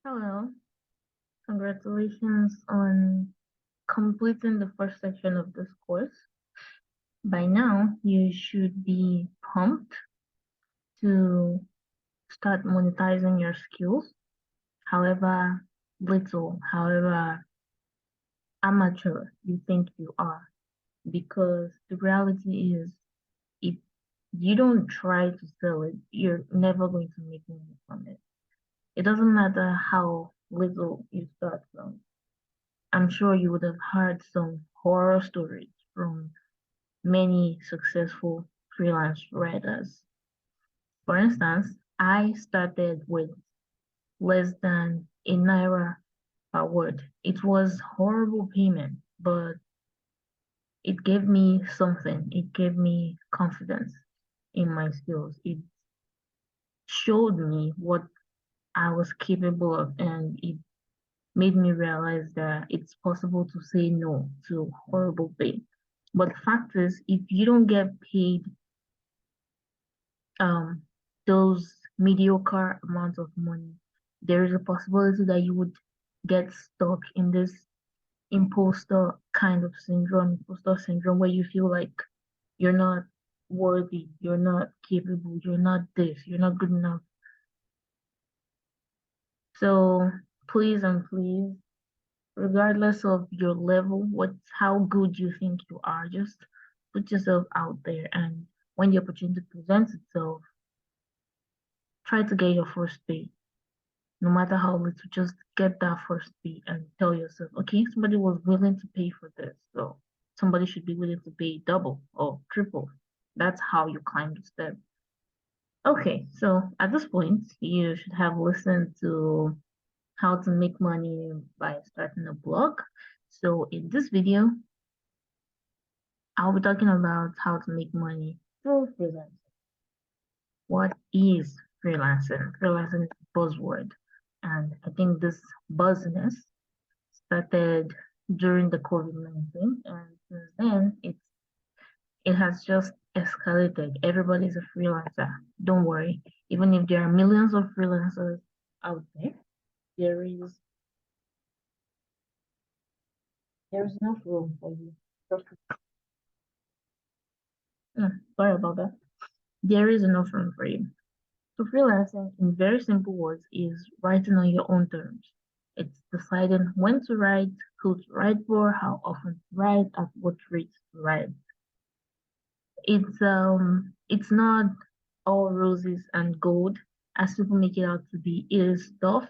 Hello, congratulations on completing the first section of this course. By now, you should be pumped to start monetizing your skills, however little, however amateur you think you are. Because the reality is, if you don't try to sell it, you're never going to make money from it. It doesn't matter how little you start from. I'm sure you would have heard some horror stories from many successful freelance writers. For instance, I started with less than a naira per word. It was horrible payment, but it gave me something. It gave me confidence in my skills. It showed me what I was capable of, and it made me realize that it's possible to say no to horrible pay. But the fact is, if you don't get paid um those mediocre amounts of money, there is a possibility that you would get stuck in this imposter syndrome where you feel like you're not worthy, you're not capable, you're not this, you're not good enough. So please and please, regardless of your level, how good you think you are, just put yourself out there, and when the opportunity presents itself, try to get your first pay. No matter how little, just get that first pay and tell yourself, okay, somebody was willing to pay for this, so somebody should be willing to pay double or triple. That's how you climb the step. Okay, so at this point, you should have listened to how to make money by starting a blog. So in this video, I'll be talking about how to make money through freelancing. What is freelancing? Freelancing is a buzzword, and I think this buzziness started during the COVID-19, and since then it has just escalated. Everybody's a freelancer. Don't worry, even if there are millions of freelancers out there, there is there is enough room for you. Sorry about that. There is enough room for you. So freelancing, in very simple words, is writing on your own terms. It's deciding when to write, who to write for, how often to write, at what rate to write. It's not all roses and gold as people make it out to be. It is tough,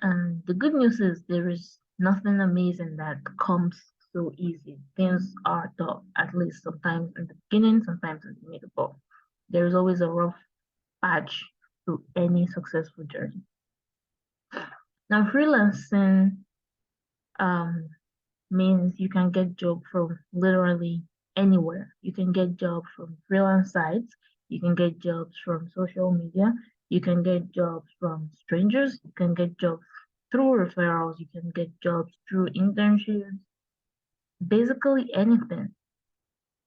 and the good news is there is nothing amazing that comes so easy. Things are tough, at least sometimes in the beginning, sometimes in the middle. There is always a rough patch to any successful journey. Now, freelancing um, means you can get job from literally anywhere. You can get jobs from freelance sites. You can get jobs from social media. You can get jobs from strangers. You can get jobs through referrals. You can get jobs through internships. Basically anything.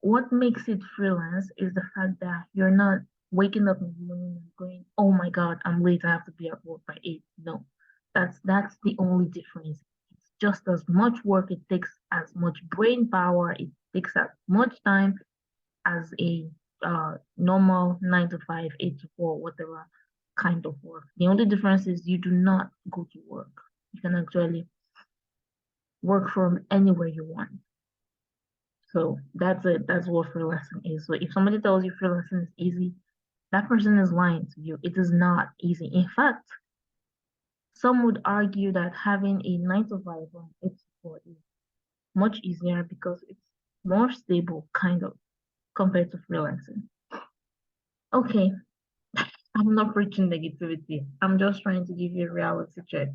What makes it freelance is the fact that you're not waking up in the morning and going, "Oh my God, I'm late. I have to be at work by 8." No, that's the only difference. It's just as much work. It takes as much brain power. It takes as much time as a normal 9 to 5, 8 to 4, whatever kind of work. The only difference is you do not go to work. You can actually work from anywhere you want. So that's it. That's what freelancing is. So if somebody tells you freelancing is easy, that person is lying to you. It is not easy. In fact, some would argue that having a 9 to 5 or 8 to 4 is much easier because it's more stable, kind of, compared to freelancing. Okay, I'm not preaching negativity. I'm just trying to give you a reality check.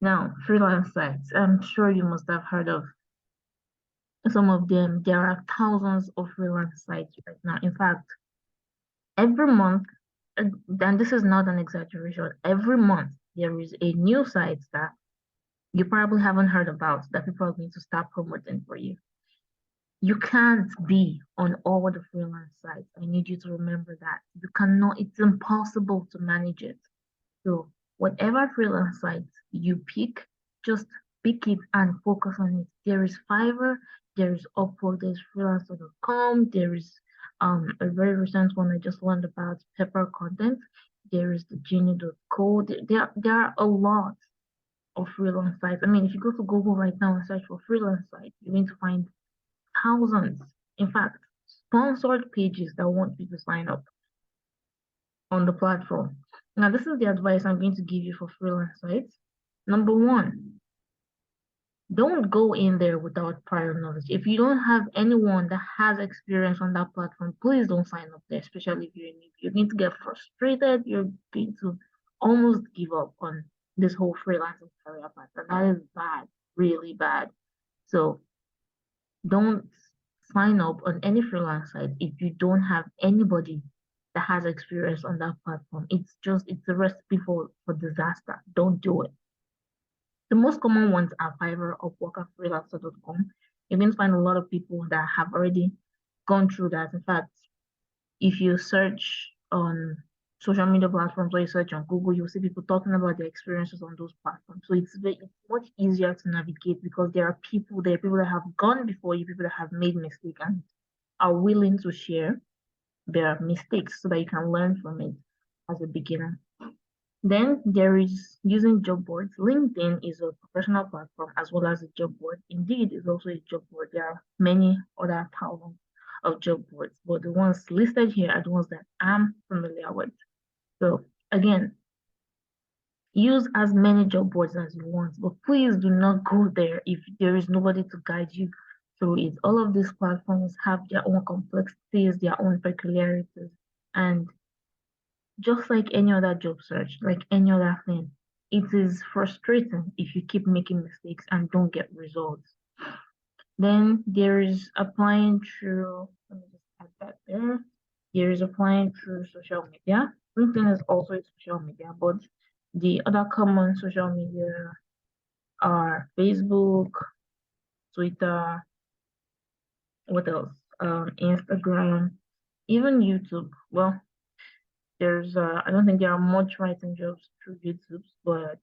Now, freelance sites. I'm sure you must have heard of some of them. There are thousands of freelance sites right now. In fact, every month, and this is not an exaggeration, every month there is a new site that you probably haven't heard about that people are going to start promoting for you. You can't be on all the freelance sites. I need you to remember that. You cannot, it's impossible to manage it. So Whatever freelance site you pick, just pick it and focus on it. There is Fiverr, there is Upwork, there's freelancer.com, there is a very recent one I just learned about, Pepper Content. There is the Genie.co. There are a lot of freelance sites. I mean, if you go to Google right now and search for freelance sites, you're going to find thousands. In fact, sponsored pages that want you to sign up on the platform. Now, this is the advice I'm going to give you for freelance sites. Number one, don't go in there without prior knowledge. If you don't have anyone that has experience on that platform, please don't sign up there, especially if you're new. You're going to get frustrated. You're going to almost give up on this whole freelancing career path. And that is bad, really bad. So don't sign up on any freelance site if you don't have anybody that has experience on that platform. It's a recipe for disaster. Don't do it. The most common ones are Fiverr, Upwork, and Freelancer.com. You're going to find a lot of people that have already gone through that. In fact, if you search on social media platforms or you search on Google, you'll see people talking about their experiences on those platforms. So it's much easier to navigate because there are people there, people that have gone before you, people that have made mistakes and are willing to share their mistakes so that you can learn from it as a beginner. Then there is using job boards. LinkedIn is a professional platform as well as a job board. Indeed is also a job board. There are many other thousands of job boards, but the ones listed here are the ones that I'm familiar with. So again, use as many job boards as you want, but please do not go there if there is nobody to guide you through it. All of these platforms have their own complexities, their own peculiarities, and just like any other job search, like any other thing, it is frustrating if you keep making mistakes and don't get results. Then there is applying through, let me just add that there. There is applying through social media. LinkedIn is also a social media, but the other common social media are Facebook, Twitter, what else? Instagram, even YouTube. Well, I don't think there are much writing jobs through YouTube, but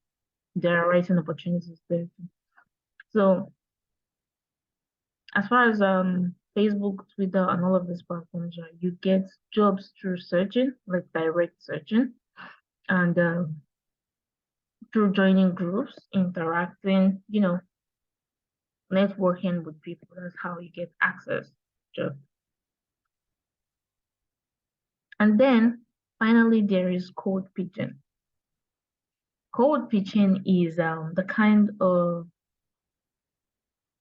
there are writing opportunities there too. So as far as Facebook, Twitter, and all of these platforms, right, you get jobs through searching, like direct searching, and through joining groups, interacting, networking with people. That's how you get access to jobs. And then finally, there is code pitching. Code pitching is the kind of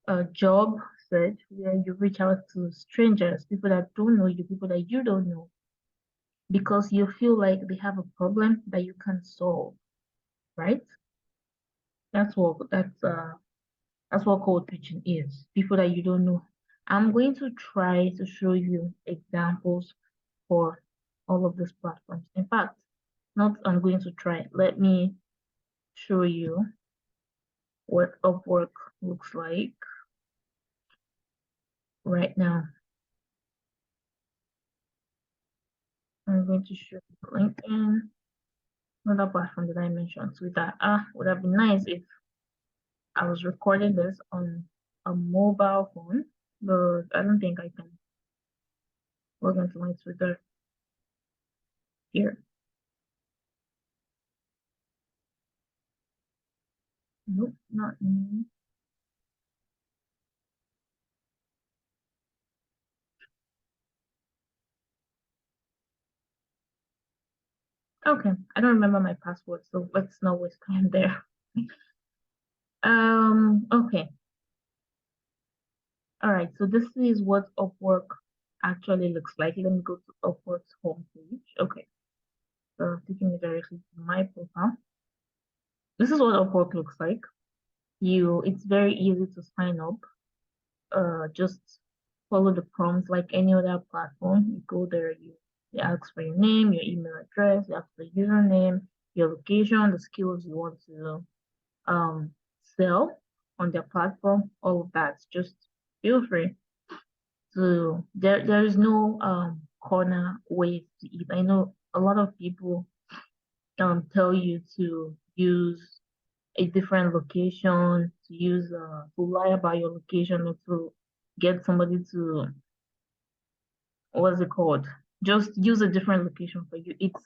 a job search where you reach out to strangers, people that don't know you, people that you don't know, because you feel like they have a problem that you can solve, right? That's what cold pitching is. People that you don't know. I'm going to try to show you examples for all of these platforms. In fact, not I'm going to try. Let me show you what Upwork looks like right now. I'm going to show you LinkedIn. Another platform that I mentioned, Twitter. Would have been nice if I was recording this on a mobile phone, but I don't think I can log into my Twitter here. Nope, not me. Okay, I don't remember my password, so let's not waste time there. Okay. All right, so this is what Upwork actually looks like. Let me go to Upwork's homepage. Okay, so taking me directly to my profile. This is what Upwork looks like. It's very easy to sign up. Just follow the prompts like any other platform. You go there, you ask for your name, your email address, you ask for your username, your location, the skills you want to um sell on their platform, all of that. Just feel free to there is no corner way to eat. I know a lot of people tell you to use a different location, to lie about your location or to get somebody to, what's it called? Just use a different location for you. It's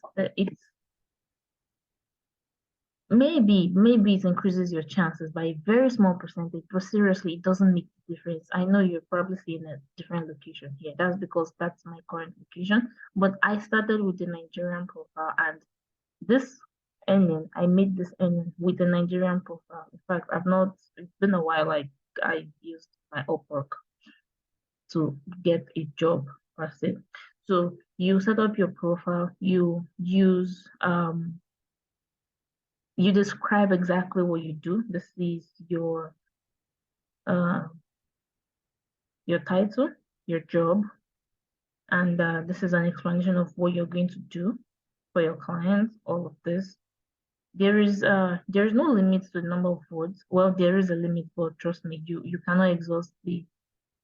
maybe it increases your chances by a very small percentage, but seriously, it doesn't make a difference. I know you're probably seeing a different location here. That's because that's my current location. But I started with the Nigerian profile, and this I made this earning with the Nigerian profile. In fact, I've not, it's been a while, like I used my Upwork to get a job per se. So you set up your profile, you describe exactly what you do. This is uh your title, your job, and this is an explanation of what you're going to do for your clients, all of this. There is no limit to the number of words. Well, there is a limit, but trust me, you cannot exhaust the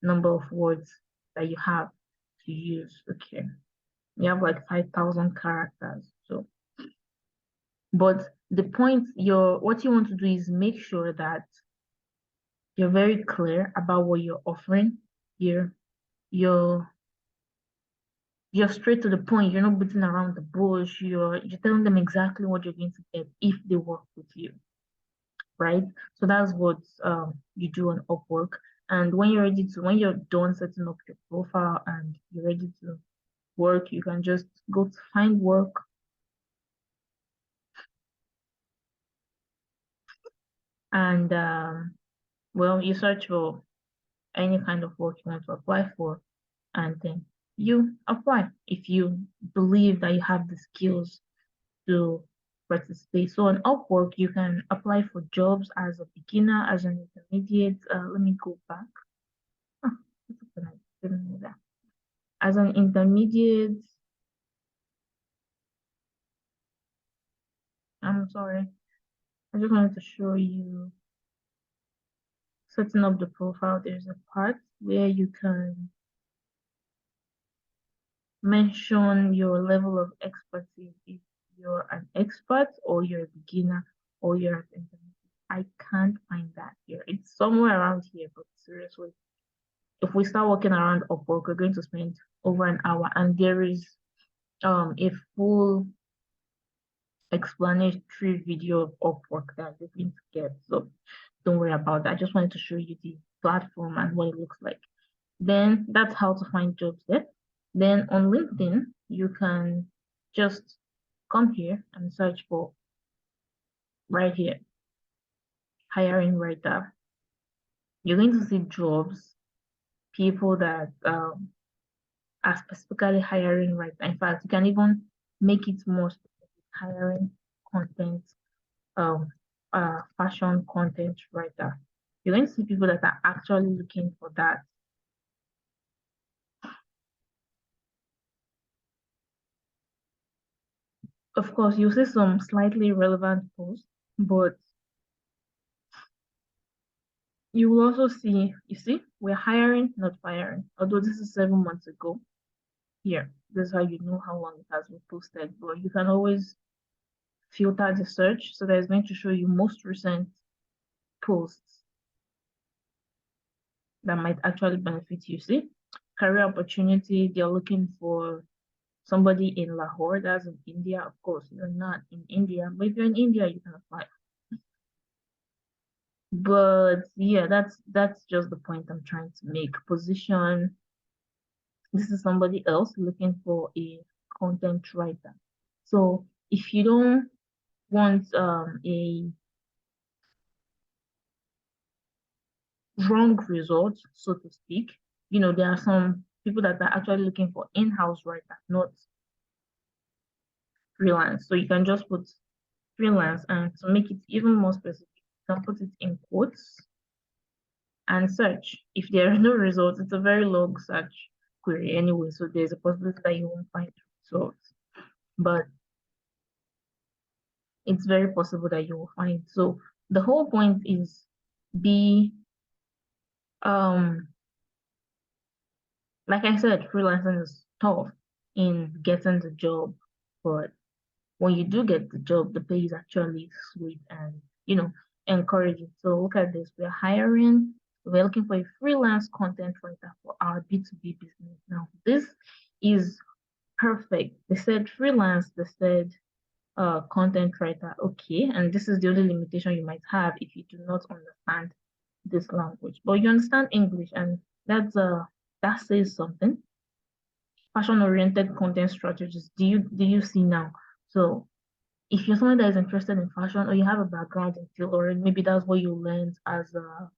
number of words that you have to use. Okay. You have like 5,000 characters. So, but the point what you want to do is make sure that you're very clear about what you're offering. You're you're you're straight to the point. You're not beating around the bush. You're telling them exactly what you're going to get if they work with you, right? So that's what you do on Upwork. And when you're done setting up your profile and you're ready to work, you can just go to find work, and well, you search for any kind of work you want to apply for, and then you apply if you believe that you have the skills to participate. So on Upwork, you can apply for jobs as a beginner, as an intermediate. Let me go back. Oh, I didn't know that. As an intermediate, I'm sorry. I just wanted to show you setting up the profile. There's a part where you can mention your level of expertise, if you're an expert or you're a beginner or you're an intermediate. I can't find that here. It's somewhere around here, but seriously, if we start working around Upwork, we're going to spend over an hour, and there is a full explanatory video of Upwork that you're going to get. So don't worry about that. I just wanted to show you the platform and what it looks like. Then that's how to find jobs there. Then on LinkedIn, you can just come here and search for right here, hiring writer. You're going to see jobs, people that are specifically hiring writer. In fact, you can even make it more specific, hiring content, um, fashion content writer. You're going to see people that are actually looking for that. Of course, you'll see some slightly relevant posts, but you will also see, you see, we're hiring, not firing. Although this is 7 months ago. Here, this is how you know how long it has been posted. But you can always filter the search so that it's going to show you most recent posts that might actually benefit you. See, career opportunity, they're looking for somebody in Lahore, that's in India. Of course, you're not in India, but if you're in India, you can apply. But yeah, that's just the point I'm trying to make. Position, this is somebody else looking for a content writer. So if you don't want a wrong result, so to speak, there are some people that are actually looking for in-house writer, not freelance. So you can just put freelance, and to make it even more specific, you can put it in quotes and search. If there are no results, it's a very long search query anyway, so there's a possibility that you won't find results. But it's very possible that you will find. So the whole point is be like I said, freelancing is tough in getting the job, but when you do get the job, the pay is actually sweet and, encouraging. So look at this. We're hiring, we're looking for a freelance content writer for our B2B business. Now, this is perfect. They said freelance, they said content writer. Okay, and this is the only limitation you might have if you do not understand this language. But you understand English, and that says something. Fashion oriented content strategies. Do you see now? So if you're someone that is interested in fashion or you have a background in field, or maybe that's what you learned as a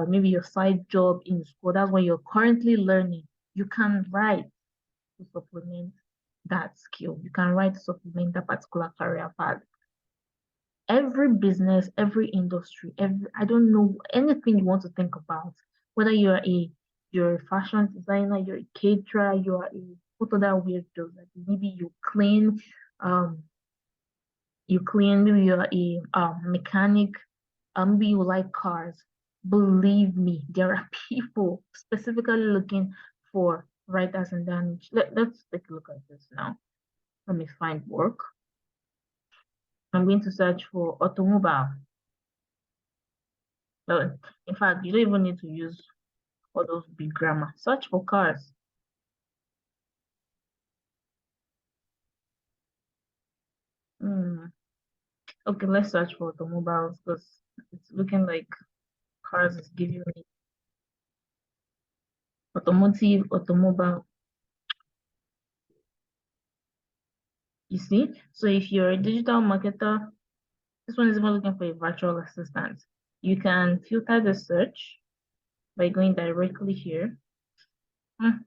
maybe your side job in school, that's what you're currently learning, you can write to supplement that skill. You can write to supplement that particular career path. Every business, every industry, every I don't know anything you want to think about, whether you're a fashion designer, you're a caterer, you're a what other weird jobs, like maybe um you clean, maybe you're a mechanic, maybe you like cars. Believe me, there are people specifically looking for writers in that niche. Let's take a look at this now. Let me find work. I'm going to search for automobile. In fact, you don't even need to use all those big grammar. Search for cars. Hmm. Okay, let's search for automobiles because it's looking like cars is giving me automotive, automobile. You see? So if you're a digital marketer, this one is even looking for a virtual assistant. You can filter the search by going directly here.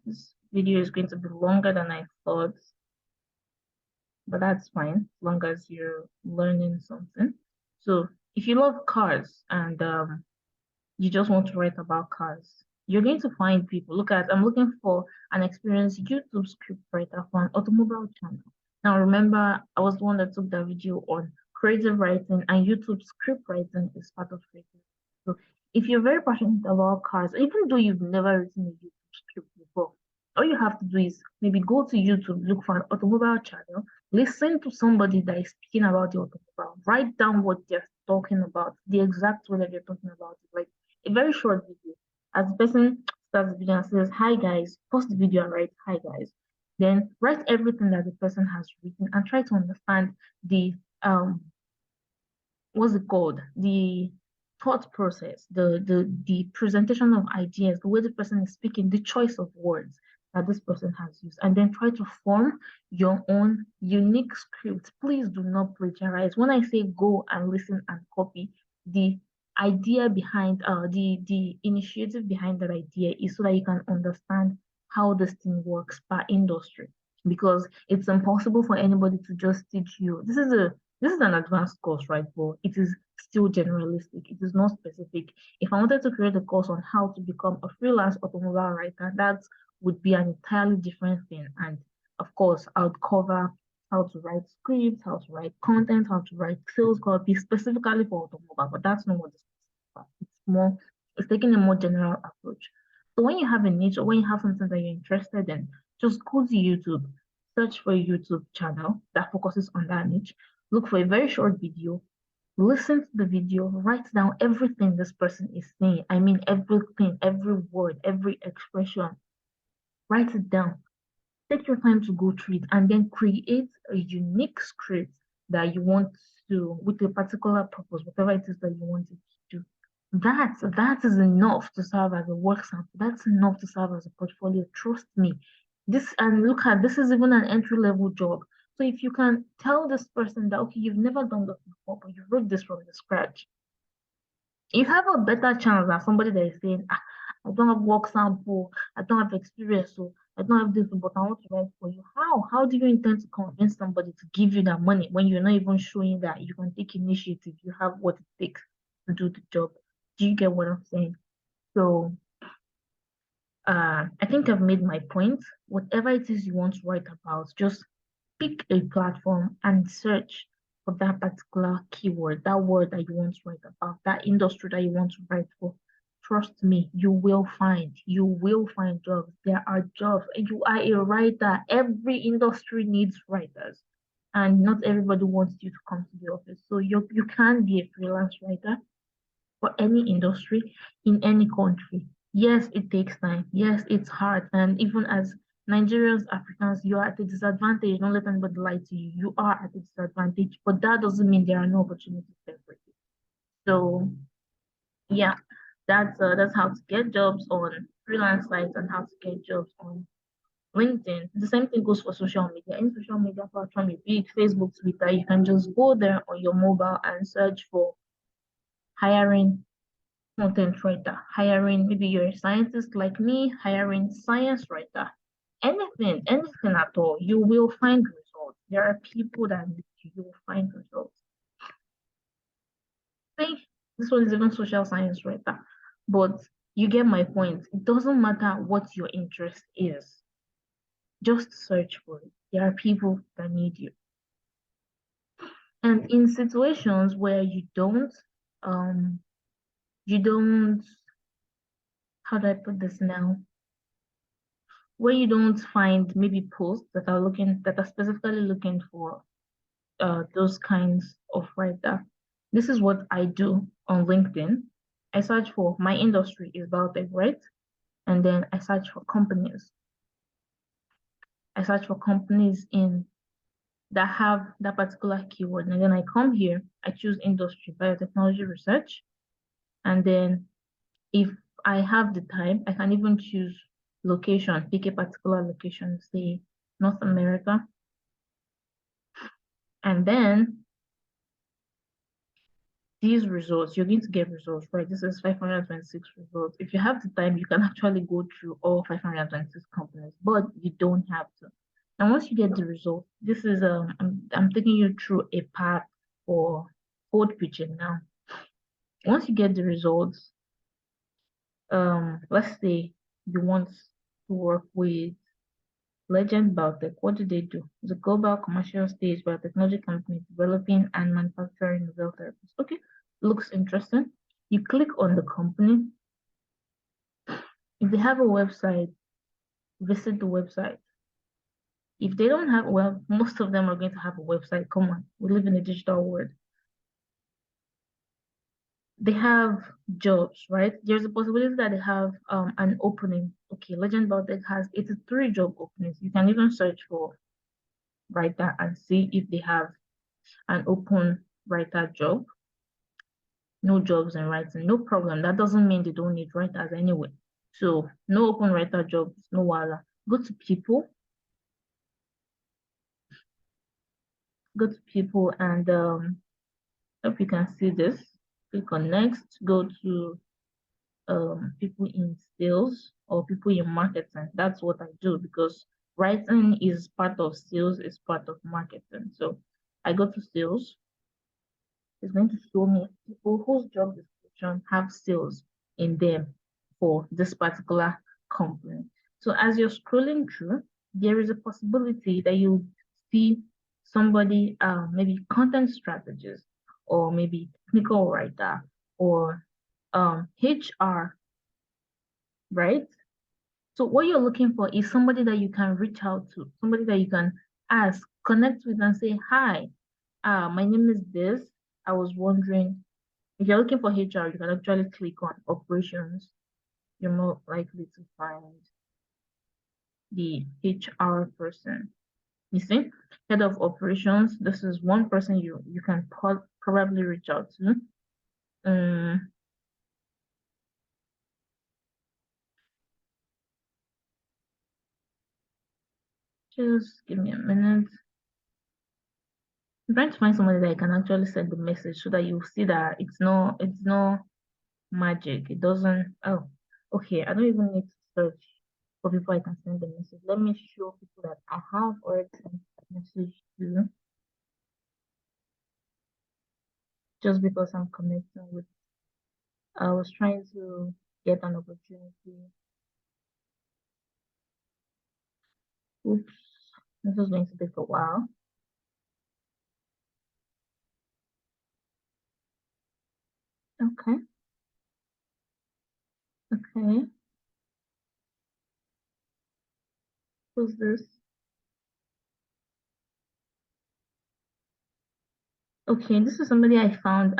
This video is going to be longer than I thought, but that's fine, as long as you're learning something. So if you love cars and you just want to write about cars, you're going to find people. I'm looking for an experienced YouTube script writer for an automobile channel. Now, remember, I was the one that took that video on creative writing, and YouTube script writing is part of creative. So, if you're very passionate about cars, even though you've never written a YouTube script before, all you have to do is maybe go to YouTube, look for an automobile channel, listen to somebody that is speaking about the automobile, write down what they're talking about, the exact way that they're talking about it, like a very short video. As the person starts the video and says, "Hi guys," pause the video and write, "Hi guys." Then write everything that the person has written and try to understand the what's it called? The thought process, the presentation of ideas, the way the person is speaking, the choice of words that this person has used, and then try to form your own unique script. Please do not plagiarize. When I say go and listen and copy, the idea behind the initiative behind that idea is so that you can understand how this thing works per industry, because it's impossible for anybody to just teach you. This is an advanced course, right? But it is still generalistic. It is not specific. If I wanted to create a course on how to become a freelance automobile writer, that would be an entirely different thing. And of course, I would cover how to write scripts, how to write content, how to write sales copy specifically for automobile. But that's not what this is about. It's taking a more general approach. So when you have a niche or when you have something that you're interested in, just go to YouTube, search for a YouTube channel that focuses on that niche, look for a very short video, listen to the video, write down everything this person is saying. I mean, everything, every word, every expression. Write it down. Take your time to go through it and then create a unique script that you want to, with a particular purpose, whatever it is that you want it to do. That is enough to serve as a work sample. That's enough to serve as a portfolio. Trust me. This is even an entry level job. So if you can tell this person that okay, you've never done this before, but you wrote this from the scratch, you have a better chance than somebody that is saying, I don't have work sample, I don't have experience, so I don't have this, but I want to write for you. How? How do you intend to convince somebody to give you that money when you're not even showing that you can take initiative, you have what it takes to do the job? Do you get what I'm saying? So I think I've made my point. Whatever it is you want to write about, just pick a platform and search for that particular keyword, that word that you want to write about, that industry that you want to write for. Trust me, you will find jobs. There are jobs. You are a writer. Every industry needs writers. and not everybody wants you to come to the office. So you can be a freelance writer for any industry in any country. Yes, it takes time. Yes, it's hard. And even as Nigerians, Africans, you are at a disadvantage. Don't let anybody lie to you. You are at a disadvantage, but that doesn't mean there are no opportunities there for you. So yeah, that's how to get jobs on freelance sites and how to get jobs on LinkedIn. The same thing goes for social media. Any social media platform, be it Facebook, Twitter, you can just go there on your mobile and search for hiring content writer, hiring, maybe you're a scientist like me, hiring science writer. Anything at all, you will find results. There are people that need you will find results. I think this one is even social science writer, but you get my point. It doesn't matter what your interest is, just search for it. There are people that need you. And in situations where um, you don't, how do I put this now? Where you don't find maybe posts that are specifically looking for those kinds of writer. This is what I do on LinkedIn. I search for my industry is biotech, right? And then I search for companies. I search for companies in that have that particular keyword. And then I come here, I choose industry, biotechnology research. And then if I have the time, I can even choose location, pick a particular location, say North America. And then these results, you're going to get results, right? This is 526 results. If you have the time, you can actually go through all 526 companies, but you don't have to. And once you get the result, this is I'm taking you through a path for code pitching now. Once you get the results, let's say you want to work with Legend Biotech. What do they do? It's a global commercial stage biotechnology company developing and manufacturing novel therapies. Okay, looks interesting. You click on the company. If they have a website, visit the website. If they don't have, well, most of them are going to have a website. Come on, we live in a digital world. They have jobs, right? There's a possibility that they have an opening. Okay, Legend Biotech has 83 job openings. You can even search for writer and see if they have an open writer job. No jobs in writing, no problem. That doesn't mean they don't need writers anyway. So no open writer jobs, no wala. Go to people, and hope you can see this. Click on next, go to people in sales or people in marketing. That's what I do because writing is part of sales, is part of marketing. So I go to sales. It's going to show me people whose job description have sales in them for this particular company. So as you're scrolling through, there is a possibility that you see somebody, maybe content strategist, or maybe technical writer, or HR, right? So what you're looking for is somebody that you can reach out to, somebody that you can ask, connect with, and say, "Hi, my name is this. I was wondering." If you're looking for HR, you can actually click on operations. You're more likely to find the HR person. You see, head of operations. This is one person you can probably reach out to. Um, just give me a minute. I'm trying to find somebody that I can actually send the message so that you see that it's no magic. It doesn't. Oh, okay. I don't even need to search for people I can send the message. Let me show people that I have already sent a message to. Just because I'm connecting with, I was trying to get an opportunity. Oops, this is going to take a while. Okay, okay. Who's this? Okay, this is somebody I found.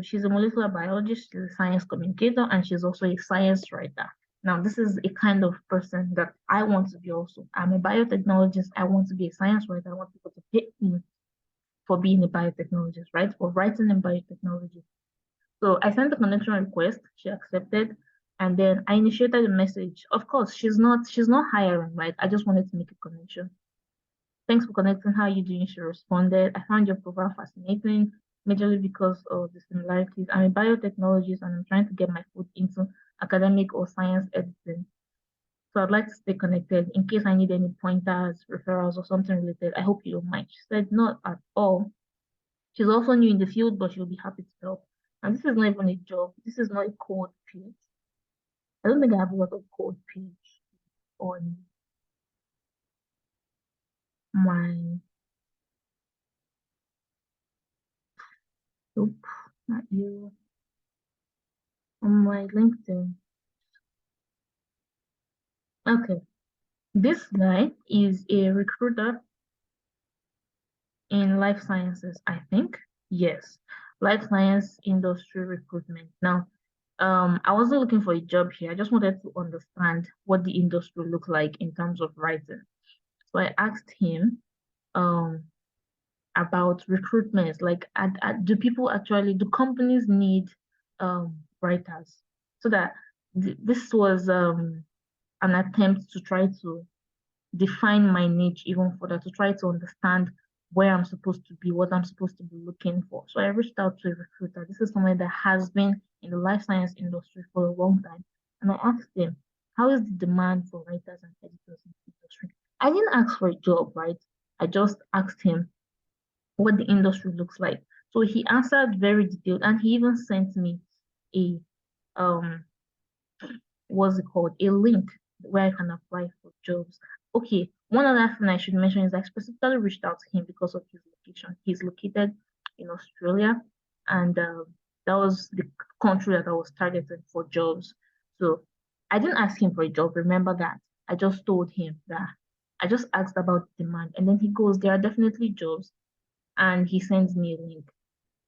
She's a molecular biologist, she's a science communicator, and she's also a science writer. Now, this is a kind of person that I want to be also. I'm a biotechnologist. I want to be a science writer. I want people to pay me for being a biotechnologist, right? For writing in biotechnology. So I sent a connection request. She accepted, and then I initiated a message. Of course, she's not hiring, right? I just wanted to make a connection. Thanks for connecting. How are you doing? She responded. I found your profile fascinating, majorly because of the similarities. I'm a biotechnologist and I'm trying to get my foot into academic or science editing. So I'd like to stay connected in case I need any pointers, referrals, or something related. I hope you don't mind. She said, not at all. She's also new in the field, but she'll be happy to help. And this is not even a job. This is not a code page. I don't think I have a lot of code page on my, nope, not you, on my LinkedIn. Okay. This guy is a recruiter in life sciences, I think. Yes, life science industry recruitment. Now, I wasn't looking for a job here. I just wanted to understand what the industry looked like in terms of writing. So I asked him, um, about recruitment. Like, do people actually, do companies need writers? So that this was an attempt to try to define my niche even further, to try to understand where I'm supposed to be, what I'm supposed to be looking for. So I reached out to a recruiter. This is someone that has been in the life science industry for a long time. And I asked him, how is the demand for writers and editors in the industry? I didn't ask for a job, right? I just asked him what the industry looks like. So he answered very detailed and he even sent me a um what's it called? A link where I can apply for jobs. Okay, one other thing I should mention is I specifically reached out to him because of his location. He's located in Australia, and that was the country that I was targeting for jobs. So I didn't ask him for a job, remember that. I just told him that I just asked about demand, and then he goes, there are definitely jobs, and he sends me a link.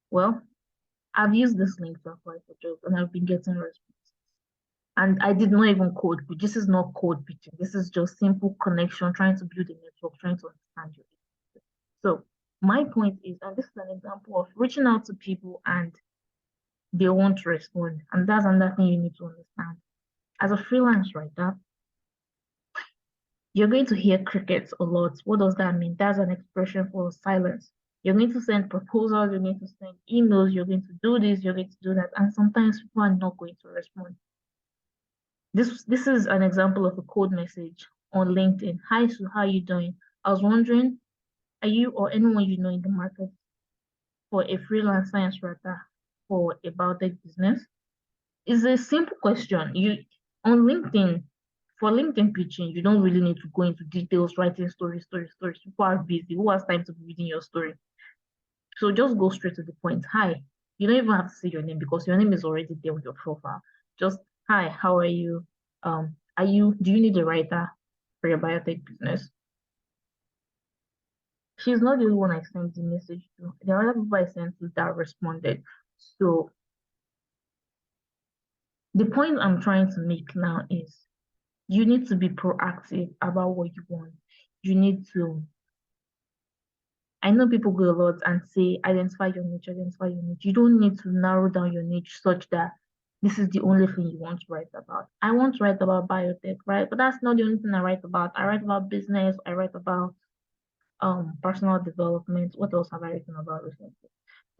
Well, I've used this link to apply for jobs, and I've been getting responses. And I did not even code, but this is not code pitching. This is just simple connection, trying to build a network, trying to understand you. So my point is, and this is an example of reaching out to people and they won't respond. And that's another thing you need to understand. As a freelance writer, you're going to hear crickets a lot. What does that mean? That's an expression for silence. You're going to send proposals, you're going to send emails, you're going to do this, you're going to do that. And sometimes people are not going to respond. This is an example of a code message on LinkedIn. Hi Sue, how are you doing? I was wondering, are you or anyone you know in the market for a freelance science writer for a biotech business? It's a simple question. You on LinkedIn, for LinkedIn pitching, you don't really need to go into details, writing stories. People are busy. Who has time to be reading your story? So just go straight to the point. Hi. You don't even have to say your name because your name is already there with your profile. Just hi, how are you? Do you need a writer for your biotech business? She's not the only one I sent the message to. There are other people I sent to that responded. So the point I'm trying to make now is you need to be proactive about what you want. You need to, I know people go a lot and say, identify your niche, identify your niche. You don't need to narrow down your niche such that this is the only thing you want to write about. I want to write about biotech, right? But that's not the only thing I write about. I write about business, I write about personal development. What else have I written about recently?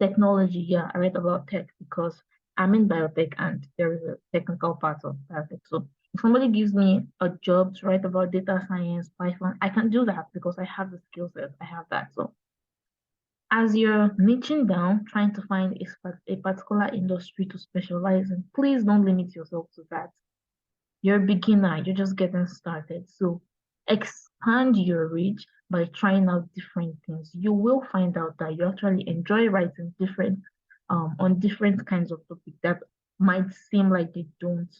Technology, yeah, I write about tech because I'm in biotech and there is a technical part of biotech. So if somebody gives me a job to write about data science, Python, I can do that because I have the skill set. I have that. So as you're niching down, trying to find a particular industry to specialize in, please don't limit yourself to that. You're a beginner, you're just getting started. So expand your reach by trying out different things. You will find out that you actually enjoy writing different on different kinds of topics that might seem like they don't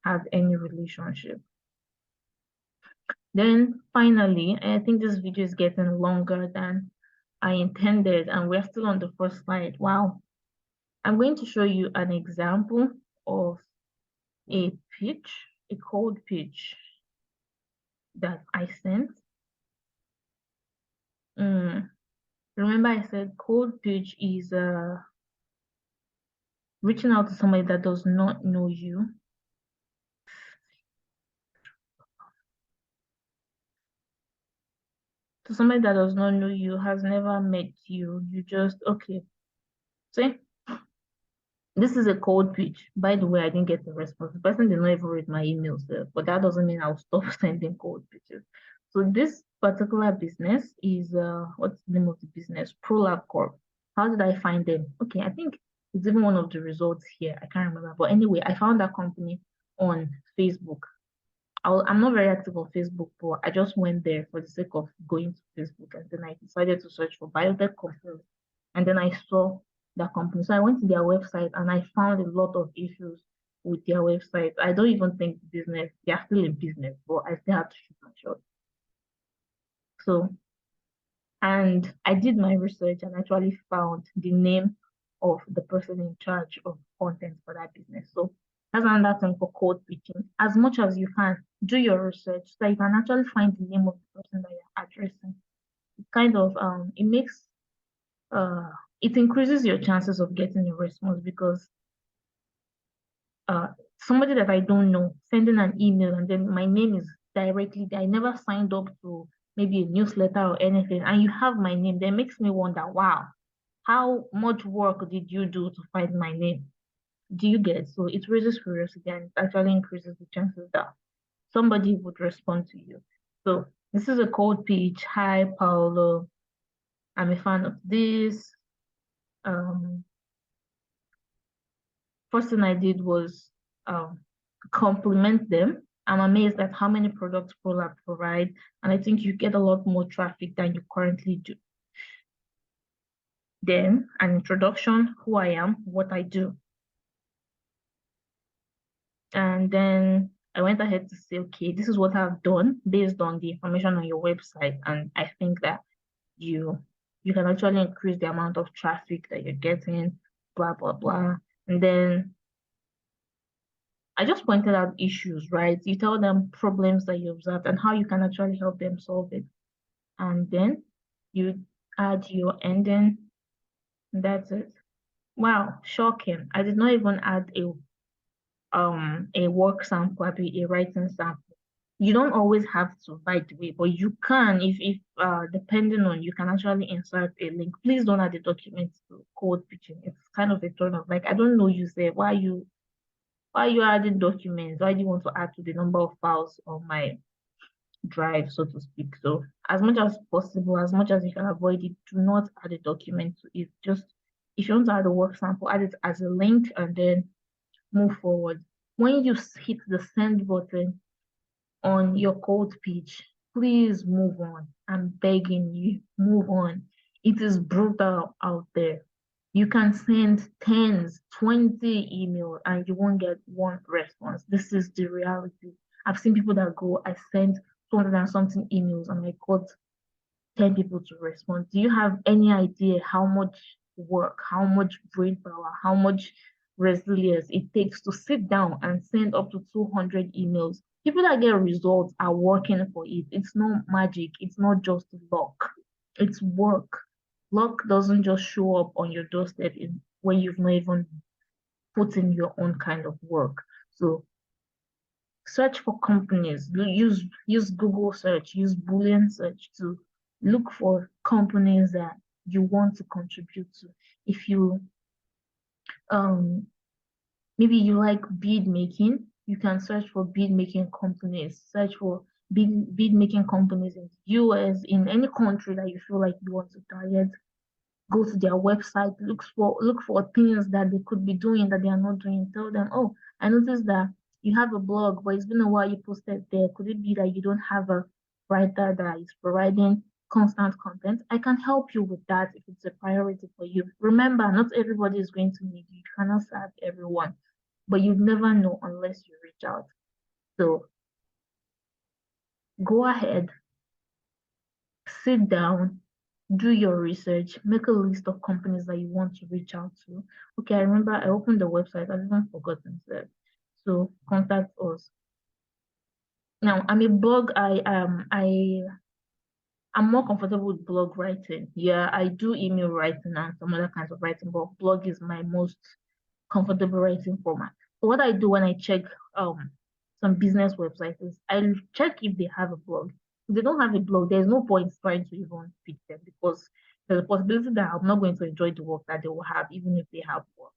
have any relationship. Then finally, I think this video is getting longer than I intended, and we're still on the first slide. Wow. I'm going to show you an example of a pitch, a cold pitch that I sent. Mm. Remember I said cold pitch is reaching out to somebody that does not know you. To somebody that does not know you, has never met you. You just, okay. See, this is a cold pitch. By the way, I didn't get the response. The person did not even read my emails, but that doesn't mean I'll stop sending cold pitches. So this particular business is what's the name of the business? ProLab Corp. How did I find them? Okay, I think it's even one of the results here. I can't remember. But anyway, I found that company on Facebook. I'm not very active on Facebook, but I just went there for the sake of going to Facebook, and then I decided to search for biotech companies, and then I saw that company. So I went to their website and I found a lot of issues with their website. I don't even think business, they are still in business, but I still have to shoot my shot. So, and I did my research and actually found the name of the person in charge of content for that business. So that's another thing for code pitching. As much as you can, do your research so that you can actually find the name of the person that you're addressing. It kind of it makes it increases your chances of getting a response because uh somebody that I don't know sending an email and then my name is directly there. I never signed up to maybe a newsletter or anything, and you have my name, that makes me wonder, wow, how much work did you do to find my name? Do you get? So it raises curiosity and it actually increases the chances that somebody would respond to you. So this is a cold pitch. Hi, Paolo. I'm a fan of this. Um, First thing I did was compliment them. I'm amazed at how many products ProLab provide, and I think you get a lot more traffic than you currently do. Then an introduction, who I am, what I do. And then I went ahead to say, okay, this is what I've done based on the information on your website. And I think that you you can actually increase the amount of traffic that you're getting, blah, blah, blah. And then I just pointed out issues, right? You tell them problems that you observed and how you can actually help them solve it. And then you add your ending. And that's it. Wow, shocking. I did not even add a work sample, a writing sample. You don't always have to, by the way, but you can if depending on, you can actually insert a link. Please don't add the document to code pitching. It's kind of a turn off. Like, I don't know, you say, why you adding documents? Why do you want to add to the number of files on my drive, so to speak? So as much as possible, as much as you can avoid it, do not add a document to it. Just if you want to add a work sample, add it as a link and then move forward. When you hit the send button on your cold pitch, please move on. I'm begging you, move on. It is brutal out there. You can send tens, 20 emails and you won't get one response. This is the reality. I've seen people that go, I sent 200 and something emails and I got 10 people to respond. Do you have any idea how much work, how much brain power, how much resilience it takes to sit down and send up to 200 emails? People that get results are working for it. It's not magic. It's not just luck. It's work. Luck doesn't just show up on your doorstep when you've not even put in your own kind of work. So search for companies. Use Google search, use Boolean search to look for companies that you want to contribute to. If you um maybe you like bead making, you can search for bead making companies, search for bead making companies in the US, in any country that you feel like you want to target. Go to their website, look for things that they could be doing that they are not doing. Tell them, oh, I noticed that you have a blog, but it's been a while you posted there. Could it be that you don't have a writer that is providing constant content? I can help you with that if it's a priority for you. Remember, not everybody is going to need you. You cannot serve everyone, but you never know unless you reach out. So go ahead, sit down, do your research, make a list of companies that you want to reach out to. Okay, I remember I opened the website, I've even forgotten that. So contact us. Now I'm a blog, I'm more comfortable with blog writing. Yeah, I do email writing and some other kinds of writing, but blog is my most comfortable writing format. So what I do when I check um some business websites is I check if they have a blog. If they don't have a blog, there's no point trying to even pick them because there's a possibility that I'm not going to enjoy the work that they will have, even if they have work.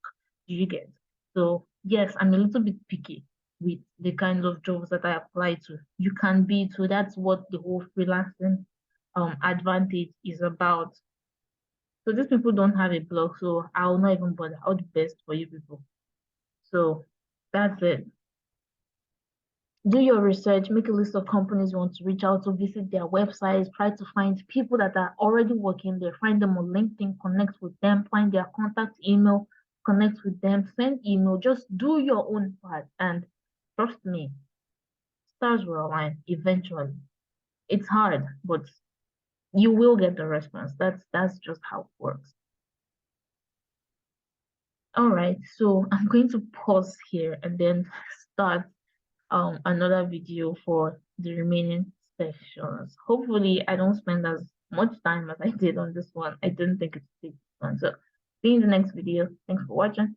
Do you get? So yes, I'm a little bit picky with the kind of jobs that I apply to. You can be too. That's what the whole freelancing advantage is about. So these people don't have a blog, so I'll not even bother. All the best for you people. So that's it. Do your research, make a list of companies you want to reach out to, visit their websites, try to find people that are already working there, find them on LinkedIn, connect with them, find their contact email, connect with them, send email, just do your own part. And trust me, stars will align eventually. It's hard, but you will get the response. That's just how it works. All right, so I'm going to pause here and then start another video for the remaining sections. Hopefully, I don't spend as much time as I did on this one. I didn't think it would take this one. So, see you in the next video. Thanks for watching.